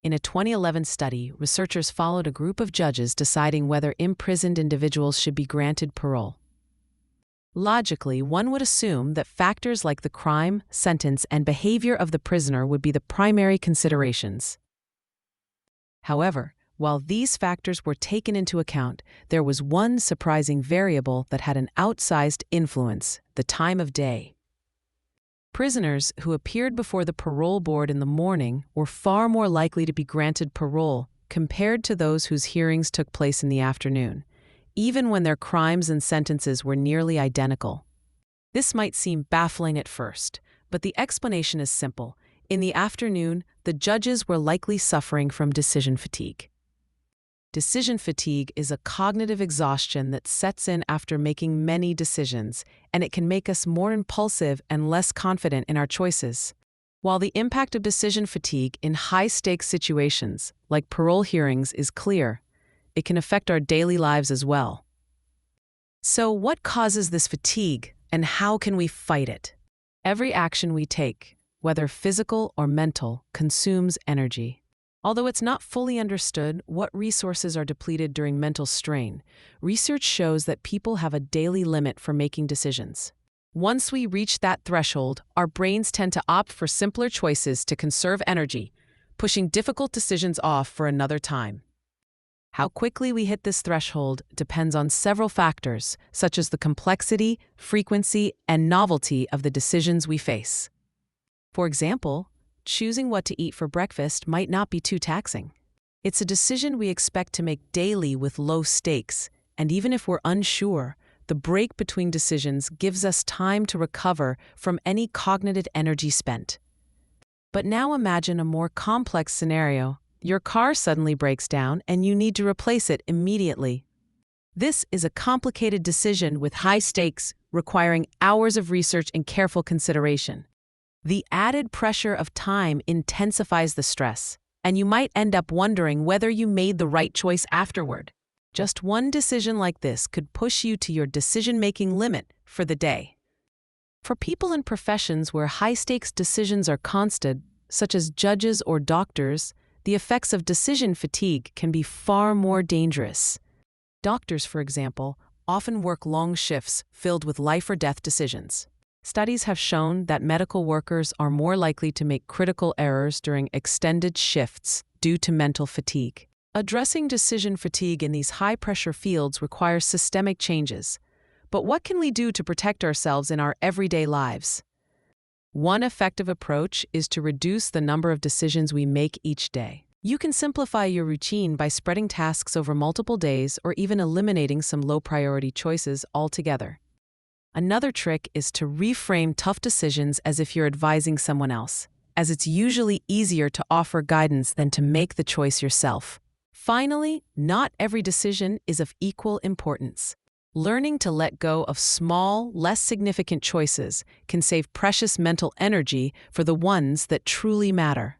In a 2011 study, researchers followed a group of judges deciding whether imprisoned individuals should be granted parole. Logically, one would assume that factors like the crime, sentence, and behavior of the prisoner would be the primary considerations. However, while these factors were taken into account, there was one surprising variable that had an outsized influence: the time of day. Prisoners who appeared before the parole board in the morning were far more likely to be granted parole compared to those whose hearings took place in the afternoon, even when their crimes and sentences were nearly identical. This might seem baffling at first, but the explanation is simple. In the afternoon, the judges were likely suffering from decision fatigue. Decision fatigue is a cognitive exhaustion that sets in after making many decisions, and it can make us more impulsive and less confident in our choices. While the impact of decision fatigue in high-stakes situations, like parole hearings, is clear, it can affect our daily lives as well. So, what causes this fatigue, and how can we fight it? Every action we take, whether physical or mental, consumes energy. Although it's not fully understood what resources are depleted during mental strain, research shows that people have a daily limit for making decisions. Once we reach that threshold, our brains tend to opt for simpler choices to conserve energy, pushing difficult decisions off for another time. How quickly we hit this threshold depends on several factors, such as the complexity, frequency, and novelty of the decisions we face. For example, choosing what to eat for breakfast might not be too taxing. It's a decision we expect to make daily with low stakes, and even if we're unsure, the break between decisions gives us time to recover from any cognitive energy spent. But now imagine a more complex scenario. Your car suddenly breaks down and you need to replace it immediately. This is a complicated decision with high stakes, requiring hours of research and careful consideration. The added pressure of time intensifies the stress, and you might end up wondering whether you made the right choice afterward. Just one decision like this could push you to your decision-making limit for the day. For people in professions where high-stakes decisions are constant, such as judges or doctors, the effects of decision fatigue can be far more dangerous. Doctors, for example, often work long shifts filled with life-or-death decisions. Studies have shown that medical workers are more likely to make critical errors during extended shifts due to mental fatigue. Addressing decision fatigue in these high-pressure fields requires systemic changes. But what can we do to protect ourselves in our everyday lives? One effective approach is to reduce the number of decisions we make each day. You can simplify your routine by spreading tasks over multiple days or even eliminating some low-priority choices altogether. Another trick is to reframe tough decisions as if you're advising someone else, as it's usually easier to offer guidance than to make the choice yourself. Finally, not every decision is of equal importance. Learning to let go of small, less significant choices can save precious mental energy for the ones that truly matter.